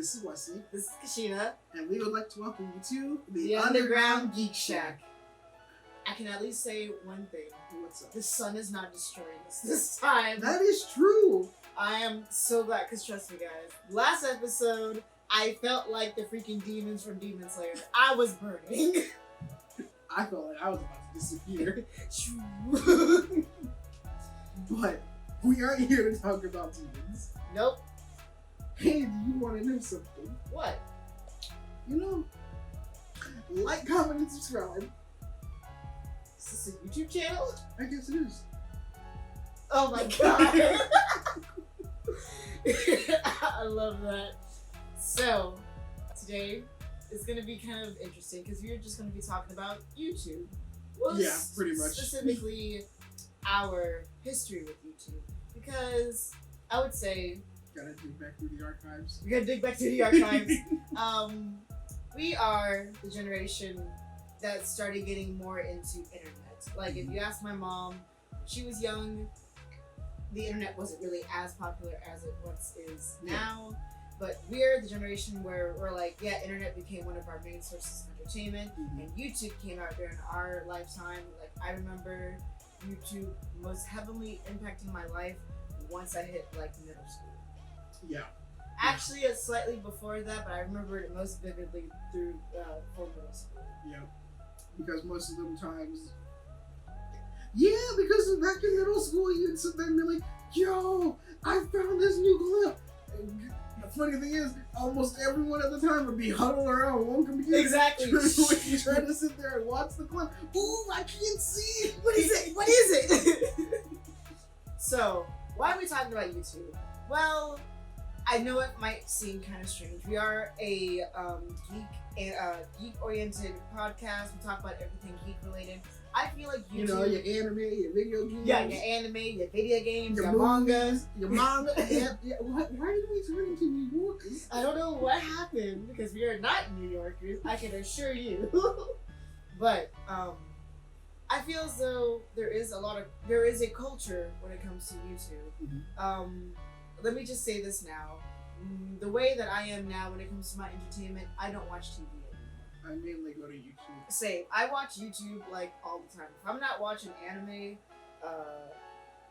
This is Wesley. This is Kashina. And we would like to welcome you to the Underground Geek Shack. I can at least say one thing. What's up? The sun is not destroying us this time. That is true. I am so glad, because trust me guys, last episode, I felt like the freaking demons from Demon Slayer. I was burning. I felt like I was about to disappear. But we aren't here to talk about demons. Nope. Hey, do you want to know something? What? You know, like, comment, and subscribe. Is this a YouTube channel? I guess it is. Oh my god. I love that. So, today is going to be kind of interesting because we're just going to be talking about YouTube. Well, yeah, pretty much. Specifically, our history with YouTube. Because I would say... Gotta dig back through the archives. We gotta dig back through the archives. We are the generation that started getting more into internet. Like, if you ask my mom, when she was young, the internet wasn't really as popular as it once is now. But we're the generation where we're like, yeah, internet became one of our main sources of entertainment, and YouTube came out during our lifetime. Like, I remember YouTube most heavily impacting my life once I hit like middle school. Yeah. Actually, it's slightly before that, but I remember it most vividly through for middle school. Yeah. Because most of them times... Yeah, because back in middle school, you'd sit there and be like, yo, I found this new clip. And the funny thing is, almost everyone at the time would be huddled around one computer. Exactly. Trying to sit there and watch the clip. Ooh, I can't see. What is it? What is it? So, why are we talking about YouTube? Well, I know it might seem kind of strange. We are a geek-oriented podcast. We talk about everything geek-related. I feel like YouTube... You know, your anime, your video games. Yeah, your anime, your video games, your mangas. Your manga. Yeah. Why did we turn into New Yorkers? I don't know what happened, because we are not New Yorkers, I can assure you. But, I feel as though there is a culture when it comes to YouTube. Mm-hmm. Let me just say this now. The way that I am now when it comes to my entertainment, I don't watch TV anymore. I mainly go to YouTube. Same. I watch YouTube like all the time. If I'm not watching anime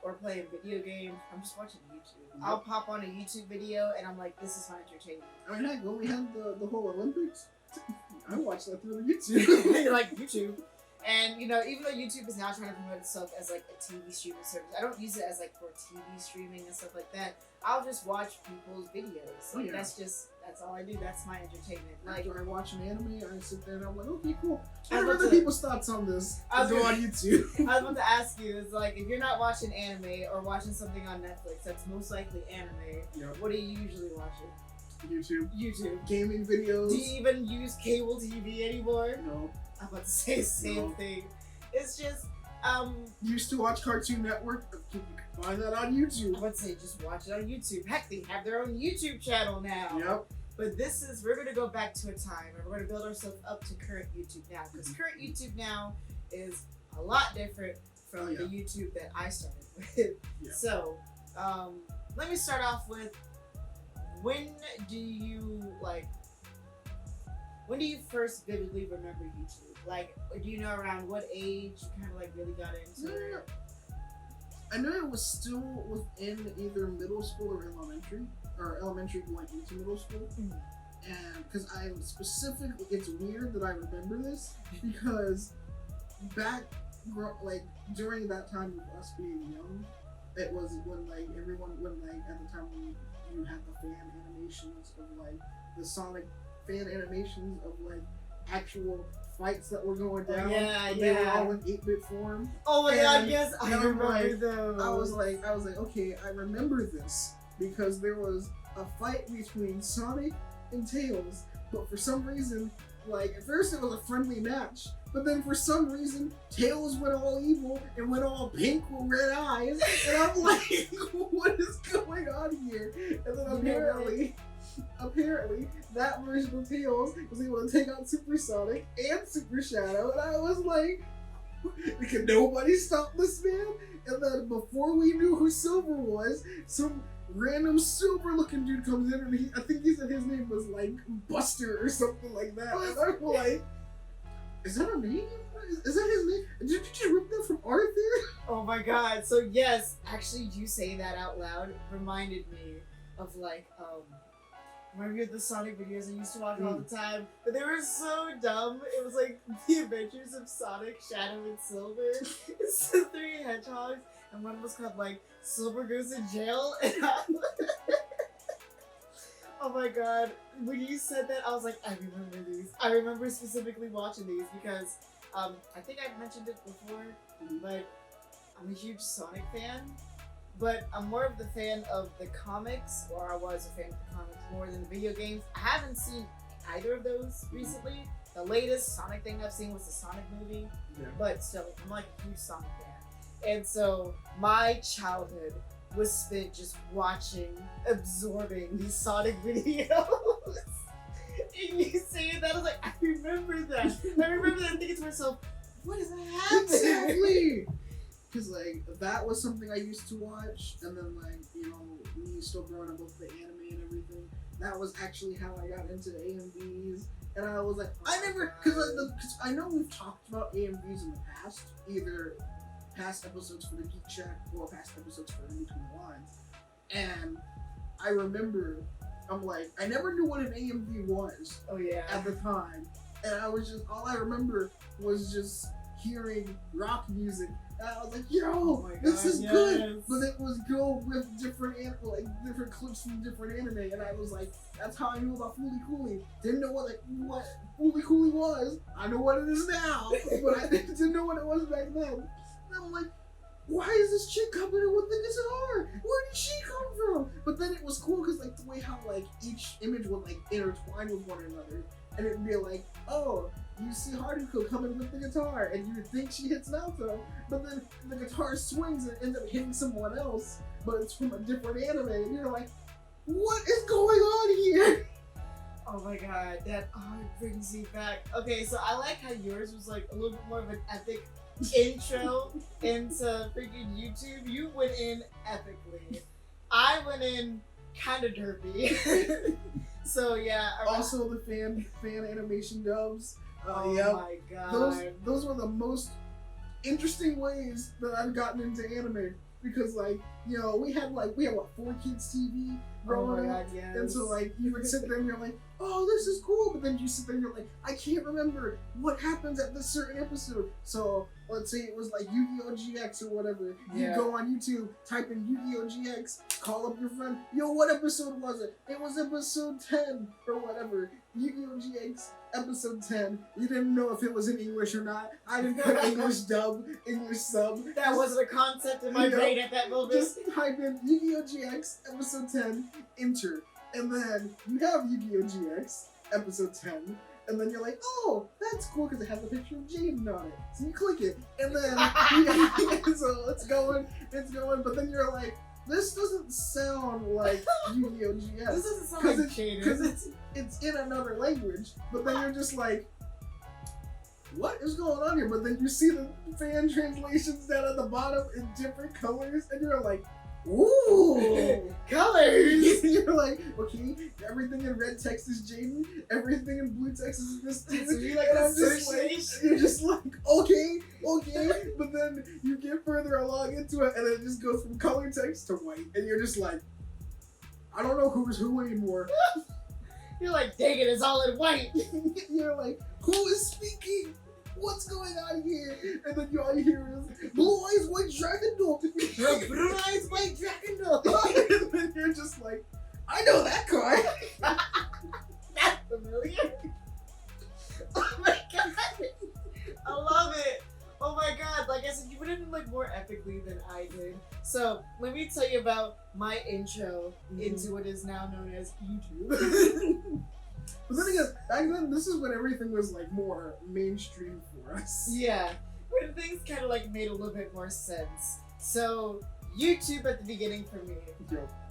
or playing video games, I'm just watching YouTube. Yep. I'll pop on a YouTube video and I'm like, this is my entertainment. I mean, heck, when we had the whole Olympics, I watched that through YouTube. Like YouTube. And, you know, even though YouTube is now trying to promote itself as, like, a TV streaming service, I don't use it as, like, for TV streaming and stuff like that. I'll just watch people's videos. Like, that's all I do. That's my entertainment. Like, after I watch an anime, I sit there and I'm like, okay, cool. What are other people's thoughts on this? I'll go on YouTube. I was about to ask you, it's like, if you're not watching anime or watching something on Netflix that's most likely anime, what are you usually watching? YouTube. Gaming videos. Do you even use cable TV anymore? No. I'm about to say the same thing. It's just, used to watch Cartoon Network. You can find that on YouTube. I'm about to say, just watch it on YouTube. Heck, they have their own YouTube channel now. Yep. But we're going to go back to a time, and we're going to build ourselves up to current YouTube now. Because current YouTube now is a lot different from the YouTube that I started with. Yeah. So, let me start off with, when do you first vividly remember YouTube? Like, do you know around what age you kind of like really got into it? I know it was still within either middle school or elementary going into middle school. Mm-hmm. And because it's weird that I remember this because during that time of us being young, it was when at the time when you had the fan animations of like the Sonic fan animations of like actual fights that were going down. They were all in 8-bit form. Oh my god, yes, I remember those. I was like, okay, I remember this because there was a fight between Sonic and Tails, but for some reason, like at first it was a friendly match, but then for some reason Tails went all evil and went all pink with red eyes, and I'm like, what is going on here? And then apparently that version of Tails was able to take out Super Sonic and Super Shadow, and I was like, can nobody stop this man? And then before we knew who Silver was, some random silver looking dude comes in and I think he said his name was like Buster or something like that. And I'm like, is that a name? Is that his name? Did you just rip that from Arthur? Oh my god. So yes, actually you saying that out loud reminded me of like remember the Sonic videos I used to watch all the time? But they were so dumb. It was like the Adventures of Sonic, Shadow, and Silver. It's the 3 hedgehogs, and one was called like Silver Goes to Jail. And oh my god. When you said that, I was like, I remember these. I remember specifically watching these because I think I've mentioned it before, but I'm a huge Sonic fan. But I'm more of the fan of the comics, or I was a fan of the comics more than the video games. I haven't seen either of those recently. The latest Sonic thing I've seen was the Sonic movie, but still, I'm like a huge Sonic fan. And so my childhood was spent just watching, absorbing these Sonic videos. And you saying that, I was like, I remember that. I remember that thinking to myself, what is happening? Exactly! Because, like, that was something I used to watch, and then, like, you know, me still growing up with the anime and everything, that was actually how I got into AMVs, and I was like, I never, because I know we've talked about AMVs in the past, either past episodes for the Geek Shack or past episodes for In Between the Lines, and I remember, I'm like, I never knew what an AMV was at the time, and I was just, all I remember was just hearing rock music. And I was like, yo, this is good, but it was good with different clips from different anime, and I was like, that's how I knew about Fooly Cooly. Didn't know what Fooly Cooly was. I know what it is now, but I didn't know what it was back then. And I'm like, why is this chick coming in with the guitar? Where did she come from? But then it was cool because like the way how like each image would like intertwine with one another, and it'd be like, oh, you see Haruko coming with the guitar, and you think she hits an alto, but then the guitar swings and ends up hitting someone else, but it's from a different anime, and you're like, what is going on here? Oh my god, that it brings me back. Okay, so I like how yours was like a little bit more of an epic intro into freaking YouTube. You went in epically. I went in kind of derpy. So yeah. Also the fan animation dubs. Oh my god. Those were the most interesting ways that I've gotten into anime. Because like, you know, we had what, 4Kids TV growing up. Yes. And so like you would sit there and you're like, oh, this is cool, but then you sit there and you're like, I can't remember what happens at this certain episode. So let's say it was like Yu-Gi-Oh! GX or whatever. You go on YouTube, type in Yu-Gi-Oh! GX, call up your friend, yo, what episode was it? It was episode 10 or whatever. Yu-Gi-Oh! GX episode 10. You didn't know if it was in English or not. I didn't put English dub, English sub. That wasn't a concept in my brain at that moment. Just type in Yu-Gi-Oh! GX episode 10, enter. And then you have Yu-Gi-Oh! GX episode 10. And then you're like, oh, that's cool because it has a picture of Jaden on it. So you click it. And then, so it's going. But then you're like, this doesn't sound like Yu-Gi-Oh! GX. This doesn't sound like Jaden. Because it's in another language. But then you're just like, what is going on here? But then you see the fan translations down at the bottom in different colors. And you're like, ooh, colors! You're like, okay, everything in red text is Jaden, everything in blue text is this dude. So you like and I'm just like, you're just like, okay, but then you get further along into it, and it just goes from color text to white, and you're just like, I don't know who's who anymore. You're like, dang it, it's all in white. You're like, who is speaking? What's going on here? And then all you hear is Blue Eyes White Dragon Doll. Blue Eyes White Dragon Doll. And then you're just like, I know that card. That's familiar. Oh my god. I love it. Oh my god. Like I said, you went in like more epically than I did. So let me tell you about my intro into what is now known as YouTube. But then again, back then, this is when everything was like more mainstream for us. Yeah, when things kind of like made a little bit more sense. So YouTube at the beginning for me,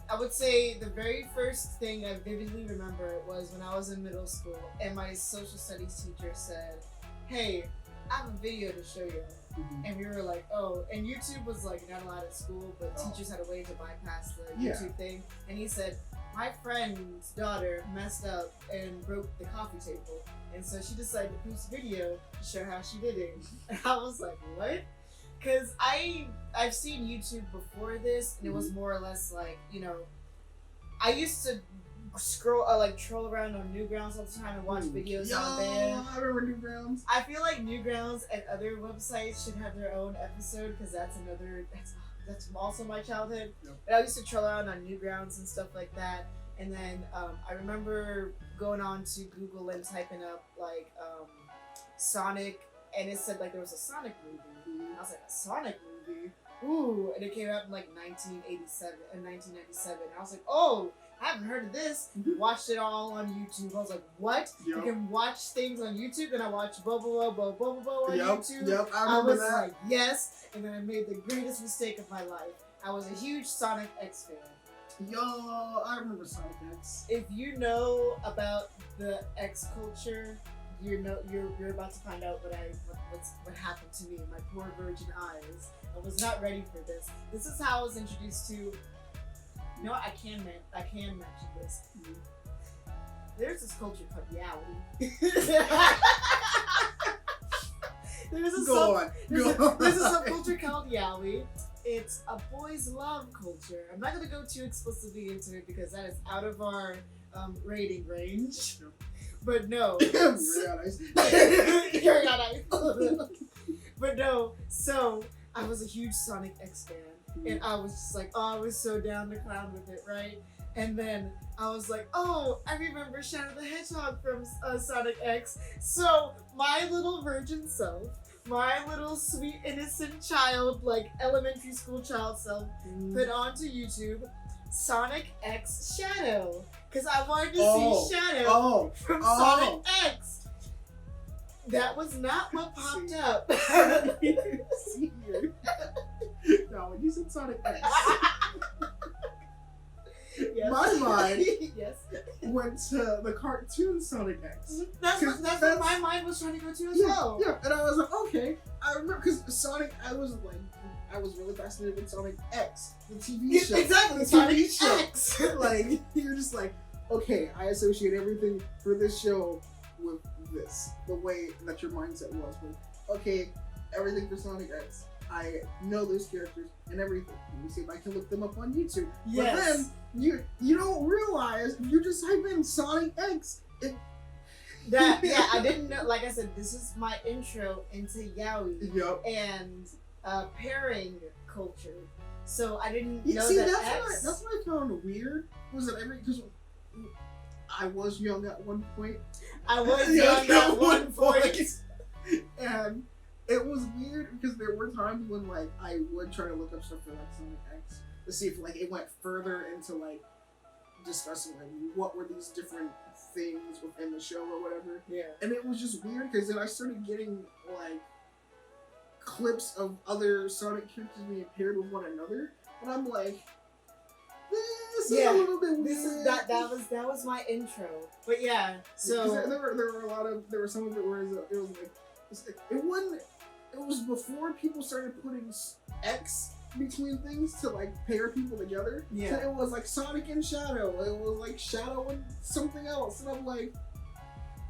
I would say the very first thing I vividly remember was when I was in middle school and my social studies teacher said, hey, I have a video to show you. And we were like, oh, and YouTube was like not allowed at school, but teachers had a way to bypass the YouTube thing. And he said, my friend's daughter messed up and broke the coffee table. And so she decided to post a video to show how she did it. And I was like, what? Because I've seen YouTube before this, and it was more or less like, you know, I used to scroll like troll around on Newgrounds all the time and watch videos on there. I remember Newgrounds. I feel like Newgrounds and other websites should have their own episode because that's also my childhood. Yep. But I used to troll around on Newgrounds and stuff like that. And then I remember going on to Google and typing up like Sonic, and it said like there was a Sonic movie. And I was like, a Sonic movie? Ooh, and it came out in like 1987 and 1997. And I was like, oh, I haven't heard of this. Watched it all on YouTube. I was like, what? Yep. You can watch things on YouTube? And I watched Bobo on YouTube. Yep, I remember that. Like, yes. And then I made the greatest mistake of my life. I was a huge Sonic X fan. Yo, I remember Sonic X. If you know about the X culture, you're about to find out what happened to me, my poor virgin eyes. I was not ready for this. This is how I was introduced to. You know what? I can mention this. There's this culture called yaoi. There's a subculture called yaoi. It's a boys' love culture. I'm not gonna go too explicitly into it because that is out of our rating range. But no. You're not nice. But no. So I was a huge Sonic X fan. And I was just like, oh, I was so down to clown with it, right? And then I was like, oh, I remember Shadow the Hedgehog from Sonic X. So my little virgin self, my little sweet innocent child, like elementary school child self, put onto YouTube Sonic X Shadow. Because I wanted to see Shadow from Sonic X. That was not what popped up. No, when you said Sonic X, yes. my mind yes. went to the cartoon Sonic X. That's what my mind was trying to go to as well. Yeah, and I was like, okay. I remember because Sonic, I was really fascinated with Sonic X, the TV show. Exactly, the Sonic TV show. X. Like, you're just like, okay, I associate everything for this show with this, the way that your mindset was with, okay, everything for Sonic X. I know those characters and everything. Let me see if I can look them up on YouTube. Yes. But then you don't realize if you just type in Sonic X, I didn't know. Like I said, this is my intro into yaoi and pairing culture. So I didn't know that. That's what I found weird. Was that because I was young at one point. I was young at one point. And it was weird because there were times when like I would try to look up stuff for like Sonic X to see if like it went further into like discussing like what were these different things within the show or whatever. Yeah. And it was just weird because then I started getting like clips of other Sonic characters being paired with one another, and I'm like, this is a little bit weird. That was my intro. But yeah, so there were some of it where it was before people started putting X between things to like pair people together. Yeah. So it was like Sonic and Shadow. It was like Shadow and something else, and I'm like,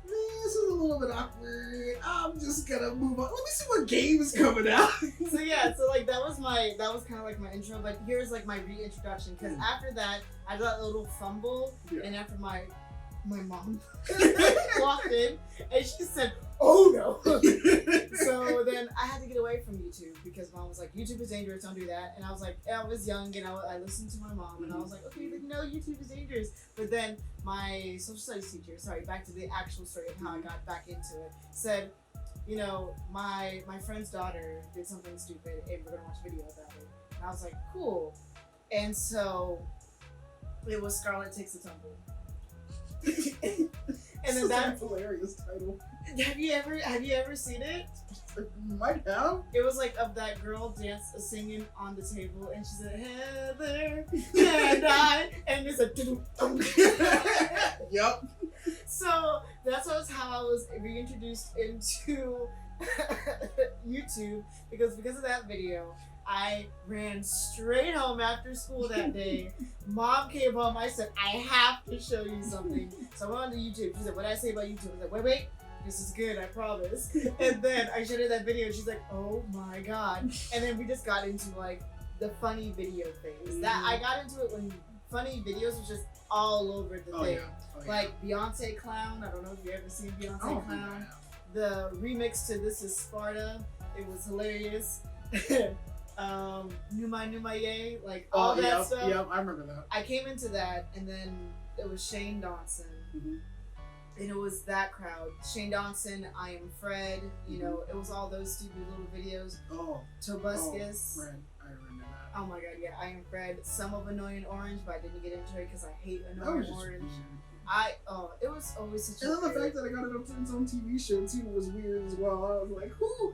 this is a little bit awkward. I'm just gonna move on. Let me see what game is coming out. So like that was kind of like my intro, but here's like my reintroduction because after that I got a little fumble, and after my mom walked in and she said, "Oh no!" So then I had to get away from YouTube because mom was like, "YouTube is dangerous. Don't do that." And I was like, I was young and I listened to my mom and I was like, "Okay, but no, YouTube is dangerous." But then my social studies teacher, back to the actual story of how I got back into it, said, you know, my friend's daughter did something stupid and we're gonna watch a video about it. And I was like, cool. And so it was Scarlet Takes a Tumble. And then that's a hilarious title. Have you ever seen it? Might have. It was like of that girl singing on the table, and she said Heather and I, and it's a Yep. So that's how I was reintroduced into YouTube because of that video. I ran straight home after school that day. Mom came home. I said, I have to show you something. So I went on to YouTube. She said, what did I say about YouTube? I was like, wait. This is good, I promise. And then I showed her that video. And she's like, oh my God. And then we just got into like the funny video phase. That I got into it when funny videos was just all over the thing. Yeah. Like Beyonce Clown. I don't know if you ever seen Beyonce Clown. The remix to This Is Sparta. It was hilarious. Numa Ye, like all that stuff. Yep, I remember that. I came into that, and then it was Shane Dawson, and it was that crowd. Shane Dawson, I Am Fred. You know, it was all those stupid little videos. Tobuscus. Fred, I remember that. Oh my God, yeah, I Am Fred. Some of Annoying Orange, but I didn't get into it because I hate Annoying Orange. It was always such a. And then the fact that I got it up to its own TV show too was weird as well. I was like, who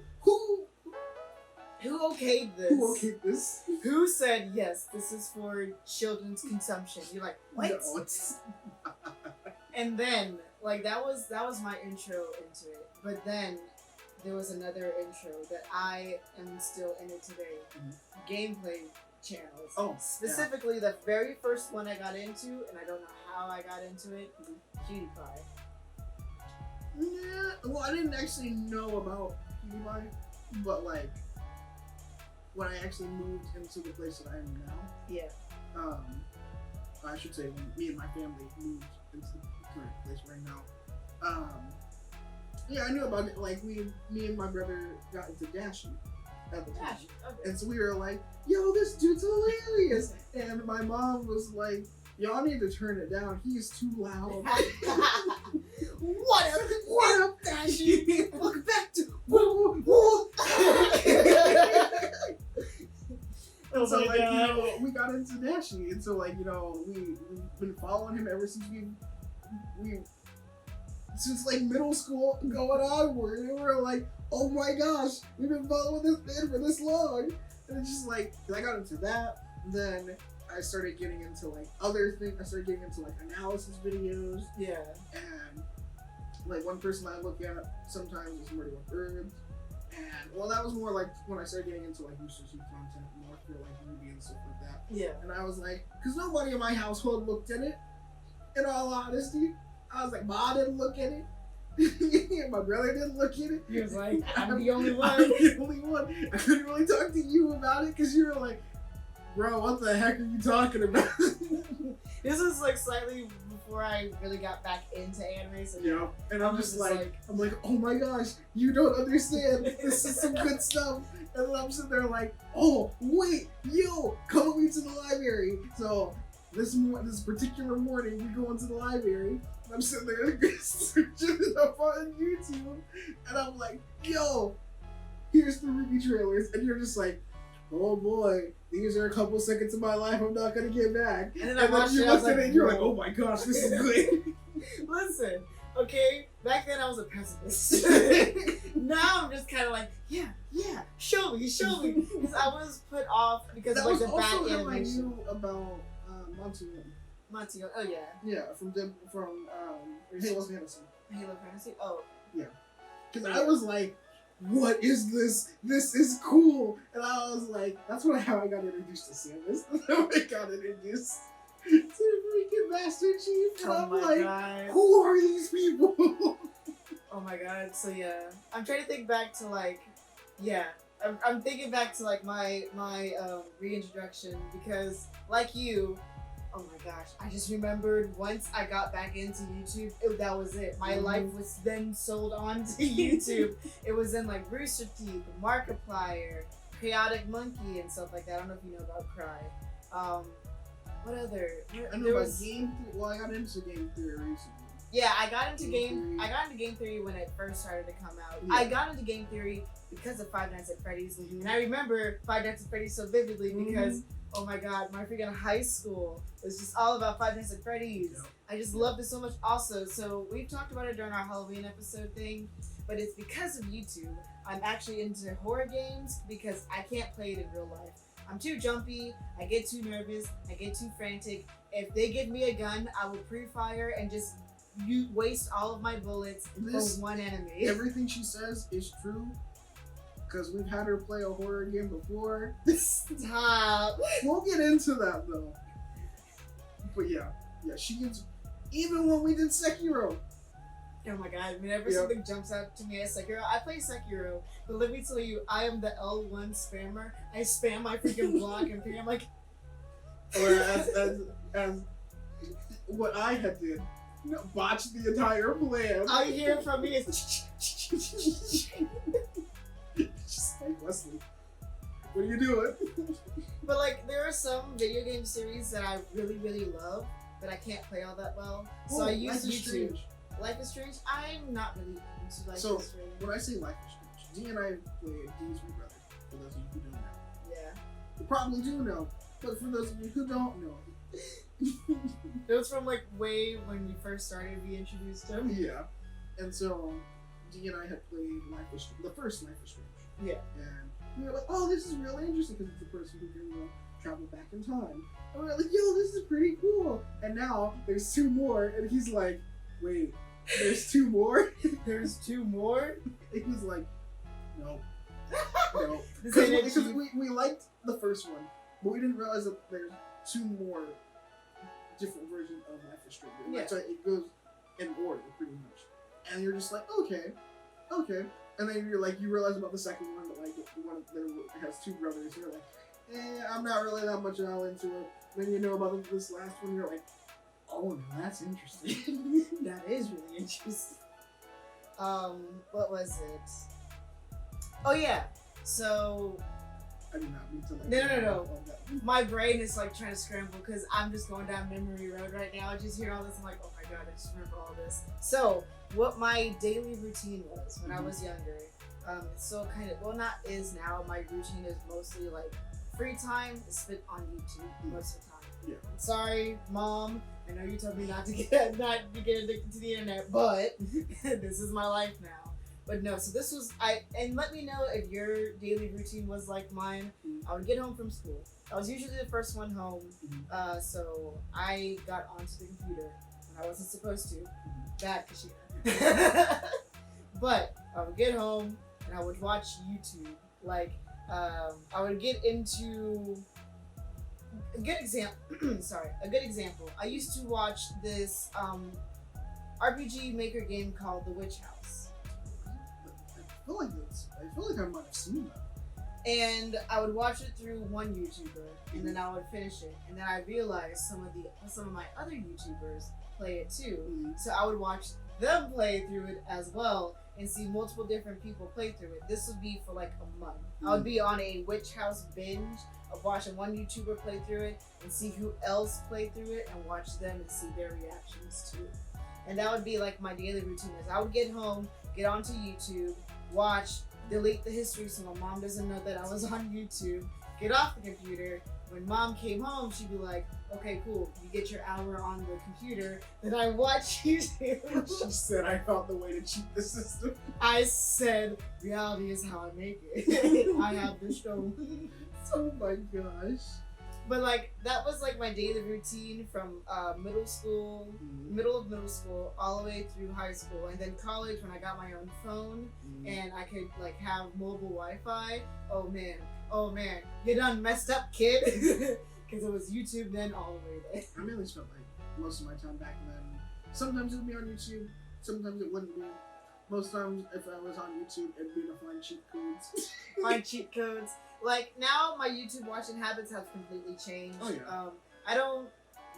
okayed this? Who okayed this? Who said yes? This is for children's consumption. You're like, what? No, it's... And then, like that was my intro into it. But then there was another intro that I am still in it today. Gameplay channels. Specifically, the very first one I got into, and I don't know how I got into it. PewDiePie. Yeah. Well, I didn't actually know about PewDiePie, but like. When I actually moved into the place that I am now, I should say when me and my family moved into the current place right now, I knew about it. Like me and my brother got into Dashie at the time, and so we were like, "Yo, this dude's hilarious!" And my mom was like, "Y'all need to turn it down. He's too loud." What up, Dashie? Welcome back to So like, you know, we got into Dashie, and so like, you know, we've been following him ever since since like middle school going onward, and we're like, oh my gosh, we've been following this man for this long, and it's just like, I got into that, then I started getting into like other things. I started getting into like analysis videos, and like one person I look at sometimes is Murder with Herbs. And well, that was more like when I started getting into like Mr. Soup content more for like Ruby and stuff like that. Yeah. And I was like, because nobody in my household looked at it. In all honesty, I was like, Mom didn't look at it. My brother didn't look at it. He was like, I'm the only one. I'm the only one. I couldn't really talk to you about it because you were like, bro, what the heck are you talking about? This is like slightly before I really got back into anime. So yeah, and I'm just like, oh my gosh, you don't understand. This is some good stuff. And then I'm sitting there like, oh wait, yo, come with me to the library. So this particular morning, we go into the library. And I'm sitting there searching it up on YouTube, and I'm like, yo, here's the Ruby trailers, and you're just like, oh boy, these are a couple seconds of my life I'm not gonna get back. And then you looked at it and you're like, oh my gosh, this is good. Listen, okay, back then I was a pessimist. Now I'm just kind of like, yeah, show me. Because I was put off because that of like was the bad also how animation. I knew about Monty, oh yeah. Yeah, from Halo Fantasy. Halo Fantasy? Oh. Yeah. Because I was like, what is this? This is cool. And I was like, that's how I got introduced to Samus. That's how I got introduced to freaking Master Chief. And I'm like, God. Who are these people? Oh my god. So yeah. I'm trying to think back to like, I'm thinking back to like my reintroduction because like you, oh my gosh, I just remembered once I got back into YouTube, that was it. My life was then sold on to YouTube. It was in like Rooster Teeth, Markiplier, Chaotic Monkey, and stuff like that. I don't know if you know about Cry. What other? I know about Game Theory. Well, I got into Game Theory recently. Yeah, I got into Game Theory when it first started to come out. Yeah. I got into Game Theory because of Five Nights at Freddy's, and I remember Five Nights at Freddy's so vividly because. Oh my god, my freaking high school was just all about Five Nights at Freddy's. Yep. I just loved it so much also. So we've talked about it during our Halloween episode thing, but it's because of YouTube. I'm actually into horror games because I can't play it in real life. I'm too jumpy, I get too nervous, I get too frantic. If they give me a gun, I will pre-fire and just you waste all of my bullets for one enemy. Everything she says is true. Because we've had her play a horror game before. Stop. We'll get into that though. But yeah, she gets. Even when we did Sekiro. Oh my god, whenever something jumps out to me as Sekiro, I play Sekiro, but let me tell you, I am the L1 spammer. I spam my freaking block and I'm like... Or as what I had did, botched the entire plan. All you hear from me is... Just like, Wesley, what are you doing? But like, there are some video game series that I really, really love, but I can't play all that well. So I use YouTube. Life is Strange? I'm not really into Life is Strange. When I say Life is Strange, D and I played D's my brother, for those of you who don't know. Yeah. You probably do know, but for those of you who don't know. It was from like way when we first started, we introduced him. Yeah. And so, D and I had played the first Life is Strange. Yeah. And we were like, oh, this is really interesting because it's a person who can travel back in time. And we were like, yo, this is pretty cool. And now there's 2 more, and he's like, wait. There's 2 more? There's 2 more? It was like, no. No. Because we liked the first one, but we didn't realize that there's 2 more different versions of Life is Strange. Yeah. So it goes in order, pretty much. And you're just like, okay. And then you're like, you realize about the second one, that like the one that has 2 brothers, you're like, I'm not really that much all into it. Then you know about this last one, you're like, oh, no, that's interesting. That is really interesting. What was it? Oh yeah. So. I did not mean to like. No. My brain is like trying to scramble because I'm just going down memory road right now. I just hear all this. I'm like, oh my god, I just remember all this. So, what my daily routine was when I was younger. It's still kind of not is now. My routine is mostly like free time is spent on YouTube most of the time. Yeah. I'm sorry, Mom. I know you told me not to get addicted to the internet, but this is my life now. But no, so this was and let me know if your daily routine was like mine. I would get home from school. I was usually the first one home, so I got onto the computer when I wasn't supposed to. Bad Kashina. But I would get home and I would watch YouTube. Like I would get into. A good example. I used to watch this RPG Maker game called The Witch House. I feel like I might have seen that. And I would watch it through one YouTuber, and then I would finish it. And then I realized some of my other YouTubers play it too. So I would watch them play through it as well and see multiple different people play through it. This would be for like a month. I would be on a Witch House binge of watching one YouTuber play through it and see who else played through it and watch them and see their reactions to it. And that would be like my daily routine. Is I would get home, get onto YouTube, watch, delete the history so my mom doesn't know that I was on YouTube, get off the computer. When Mom came home, she'd be like, okay, cool, you get your hour on the computer, then I watch YouTube. She said I found the way to cheat the system. I said, reality is how I make it. I have the show. Oh my gosh. But like, that was like my daily routine from middle of middle school, all the way through high school. And then college, when I got my own phone and I could like have mobile Wi-Fi. Oh man, you done messed up, kid. Because it was YouTube then all the way there. I mainly spent like most of my time back then. Sometimes it would be on YouTube, sometimes it wouldn't be. Most times, if I was on YouTube, it'd be to find cheat codes. Find cheat codes. Like, now my YouTube watching habits have completely changed. Oh, yeah. I don't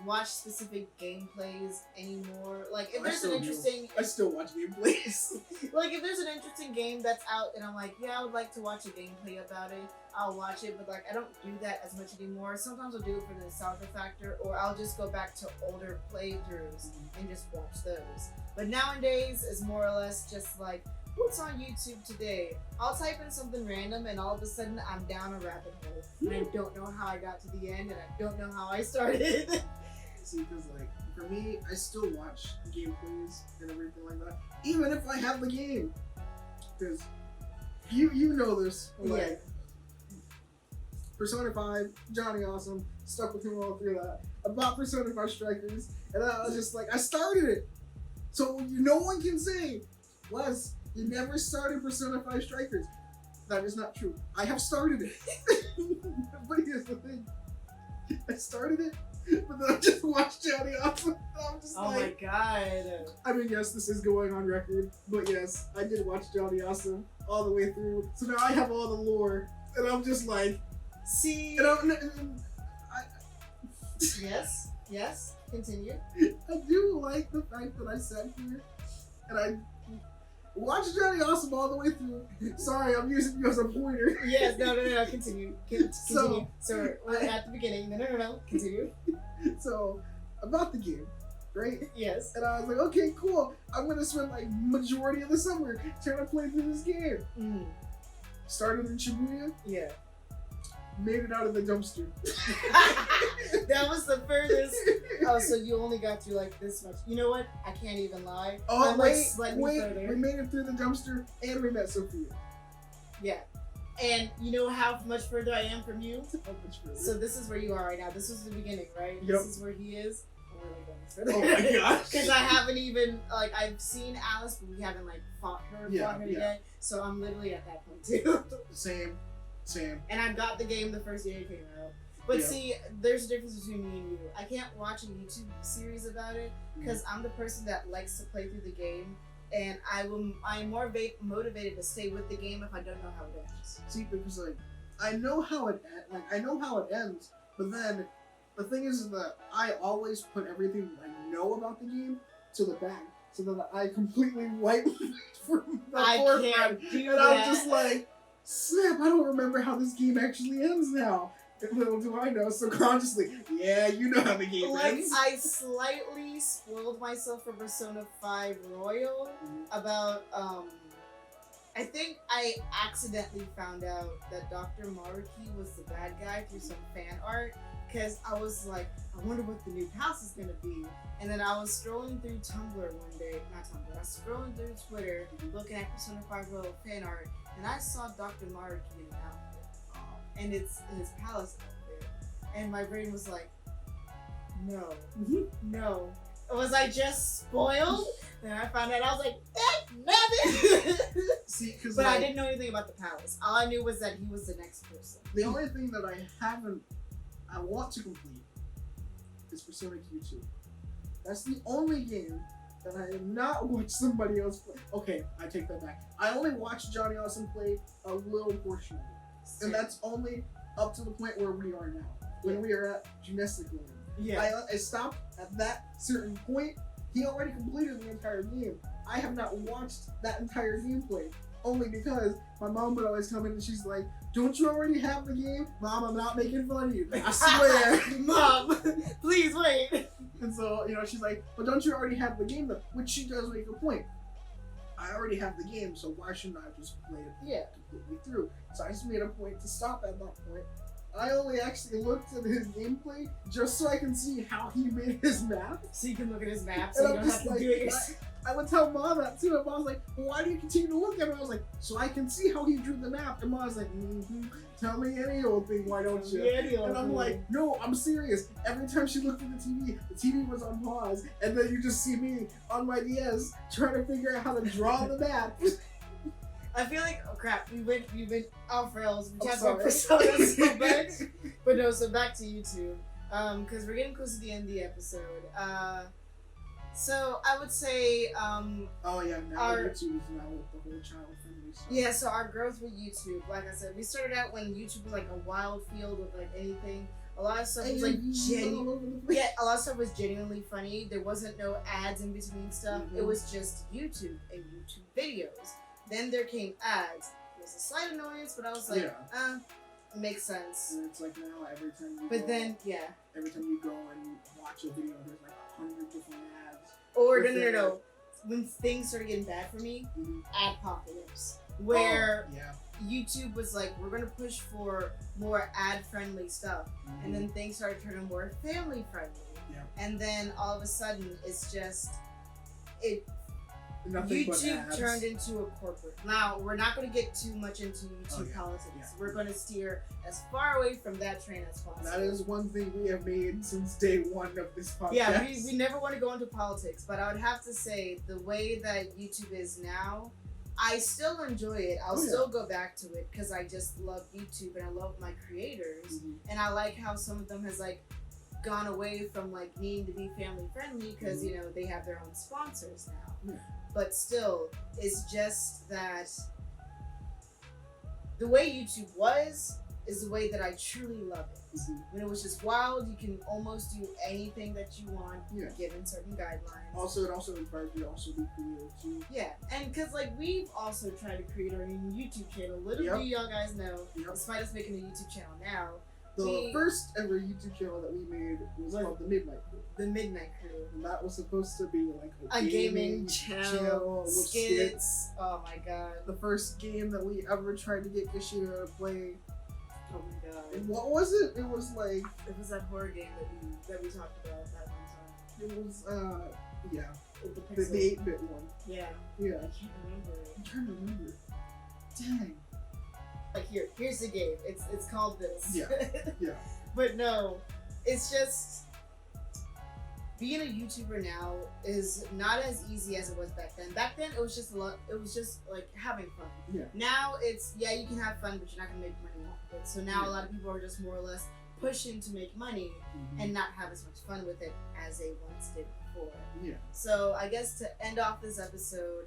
watch specific gameplays anymore. Like, if there's an interesting... I still watch gameplays. Like, if there's an interesting game that's out and I'm like, yeah, I would like to watch a gameplay about it, I'll watch it. But, like, I don't do that as much anymore. Sometimes I'll do it for the nostalgia factor, or I'll just go back to older playthroughs and just watch those. But nowadays, it's more or less just like, what's on YouTube today? I'll type in something random and all of a sudden I'm down a rabbit hole. And I don't know how I got to the end and I don't know how I started. See, because like, for me, I still watch gameplays and everything like that. Even if I have the game. Because you know this. Like, Persona 5, Johnny Awesome, stuck with him all through that. I bought Persona 5 Strikers and I was just like, I started it. So no one can say, Wes, you never started Persona 5 Strikers. That is not true. I have started it. But here's the thing. I started it, but then I just watched Johnny Awesome. I'm just Oh my god. I mean, yes, this is going on record, but yes, I did watch Johnny Awesome all the way through. So now I have all the lore, and I'm just like, see. Yes. Continue. I do like the fact that I sat here and I watched Johnny Awesome all the way through. Sorry, I'm using you as a pointer. Yes, no, continue. Continue. So we're at the beginning. No. Continue. So, about the game, right? Yes. And I was like, okay, cool. I'm gonna spend like majority of the summer trying to play through this game. Started in Shibuya. Yeah. Made it out of the dumpster. That was the furthest. Oh, so you only got through like this much. You know what? I can't even lie. Oh, wait. Further. We made it through the dumpster and we met Sophia. Yeah. And you know how much further I am from you? How much further? So this is where you are right now. This was the beginning, right? Yep. This is where he is. Oh my gosh. Because I haven't even, like, I've seen Alice, but we haven't, like, fought her yet. So I'm literally at that point, too. Same. And I got the game the first day it came out. But see, there's a difference between me and you. I can't watch a YouTube series about it because I'm the person that likes to play through the game, and I'm more motivated to stay with the game if I don't know how it ends. See, because like I know how it ends, but then the thing is that I always put everything I know about the game to the back, so that I completely wipe from the forefront, and I'm just like, snap! I don't remember how this game actually ends now. And little do I know, subconsciously, yeah, you know how the game ends. I slightly spoiled myself for Persona 5 Royal about, I think I accidentally found out that Dr. Maruki was the bad guy through some fan art, because I was like, I wonder what the new house is going to be. And then I was scrolling through Tumblr one day, not Tumblr, I was scrolling through Twitter looking at Persona 5 Royal fan art, and I saw Dr. Maruki in an outfit. And it's his palace outfit. And my brain was like, no. Was I just spoiled? Then I found out, I was like, nothing! See, because but I didn't know anything about the palace. All I knew was that he was the next person. The only thing that I want to complete is Persona Q2. That's the only game that I have not watched somebody else play. Okay, I take that back. I only watched Johnny Awesome play a little portion of it. And that's only up to the point where we are now. When we are at Gymnastic Land. Yeah. I stopped at that certain point. He already completed the entire game. I have not watched that entire gameplay. Only because my mom would always come in and she's like, don't you already have the game? Mom, I'm not making fun of you. I swear. Mom, please wait. And so, she's like, but don't you already have the game though? Which she does make a point. I already have the game, so why shouldn't I just play it completely through? So I just made a point to stop at that point. I only actually looked at his gameplay just so I can see how he made his map. So you can look at his map, so you don't have to do it yourself. I would tell Mom that too, and Mom was like, well, why do you continue to look at it? I was like, so I can see how he drew the map. And Mom was like, tell me any old thing, why don't you? And I'm like, no, I'm serious. Every time she looked at the TV was on pause, and then you just see me on my DS trying to figure out how to draw the map. I feel like, oh crap, we went off rails. We talked about Persona so much. But no, so back to YouTube. Because we're getting close to the end of the episode. So I would say, oh yeah, now YouTube is now with the whole child-friendly stuff. Yeah, so our growth with YouTube, like I said, we started out when YouTube was like a wild field with like anything. A lot of stuff was like a lot of stuff was genuinely funny. There wasn't no ads in between stuff. It was just YouTube and YouTube videos. Then there came ads. It was a slight annoyance, but I was like, makes sense. And it's like now every time you every time you go and watch a video, there's like 100 different ads. Or no. When things started getting bad for me, adpocalypse, where YouTube was like, we're gonna push for more ad-friendly stuff, and then things started turning more family-friendly, and then all of a sudden it's just Nothing but YouTube ads. turned into a corporate. Now, we're not going to get too much into YouTube politics. Yeah. We're going to steer as far away from that train as possible. That is one thing we have made since day one of this podcast. Yeah, we never want to go into politics, but I would have to say the way that YouTube is now, I still enjoy it. I'll still go back to it because I just love YouTube and I love my creators. And I like how some of them has like gone away from like needing to be family friendly because you know they have their own sponsors now. But still, it's just that the way YouTube was is the way that I truly love it. When it was just wild, you can almost do anything that you want given certain guidelines. Also, it also inspires you to also be creative too. Yeah, and because like we've also tried to create our own YouTube channel. Little do y'all guys know, despite us making a YouTube channel now, the first ever YouTube channel that we made was called The Midnight Crew. The Midnight Crew. And that was supposed to be like a gaming channel with skits. Oh my god. The first game that we ever tried to get Kishida to play. Oh my god. And what was it? It was like... It was that horror game that we talked about that one time. It was, the 8-bit one. Yeah. Yeah. I can't remember it. I'm trying to remember. Dang. Like here's the game. It's called this. Yeah. Yeah. But no, it's just being a YouTuber now is not as easy as it was back then. Back then it was just like having fun. Yeah. Now it's you can have fun, but you're not gonna make money off of it. So now a lot of people are just more or less pushing to make money and not have as much fun with it as they once did before. Yeah. So I guess to end off this episode,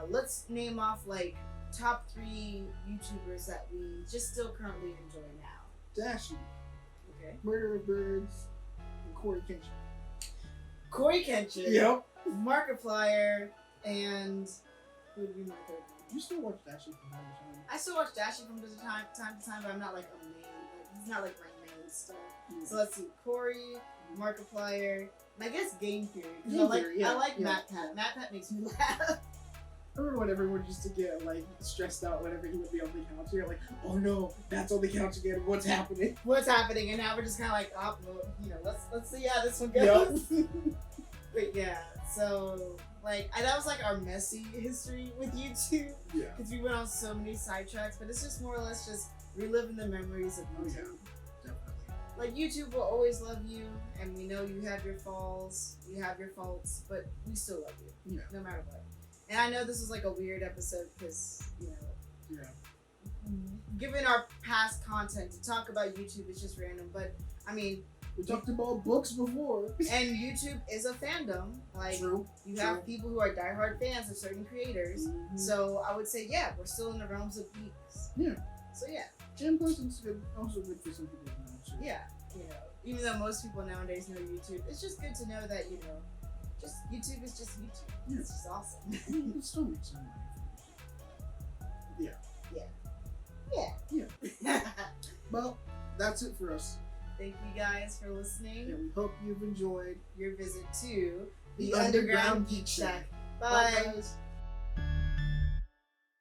let's name off like top 3 YouTubers that we just still currently enjoy now. Dashi. Okay. Murder of Birds. And Corey Kenshin. Corey Kenshin. Yep. Markiplier. And who would be my third one? You still watch Dashi from time to time? I still watch Dashi from time to time, but I'm not like a main. Like, he's not like my main stuff. So let's see. Corey, Markiplier, and I guess Game Theory. I like Matt Pat. Matt Pat makes me laugh. I remember when everyone used to get like stressed out whenever he would be on the couch. You're like, oh no, that's on the couch again. What's happening? What's happening? And now we're just kind of like, oh, well, you know, let's see how this one goes. Yep. But yeah, so like that was like our messy history with YouTube. Yeah. Because we went on so many sidetracks, but it's just more or less just reliving the memories of YouTube. Yeah, definitely. Like YouTube will always love you, and we know you have your faults, but we still love you, no matter what. And I know this was like a weird episode because, you know, given our past content, to talk about YouTube is just random. But, I mean... We talked about books before. And YouTube is a fandom. Like, you have people who are diehard fans of certain creators. So, I would say, yeah, we're still in the realms of geeks. Yeah. So, yeah. And plus, it's also good for some people to know, too. Yeah. You know, even though most people nowadays know YouTube, it's just good to know that, you know, just YouTube is just YouTube. Yeah. It's just awesome. You still make some money. Yeah. Well, that's it for us. Thank you guys for listening. And we hope you've enjoyed your visit to the Underground Geek Shack. Bye. Bye, guys.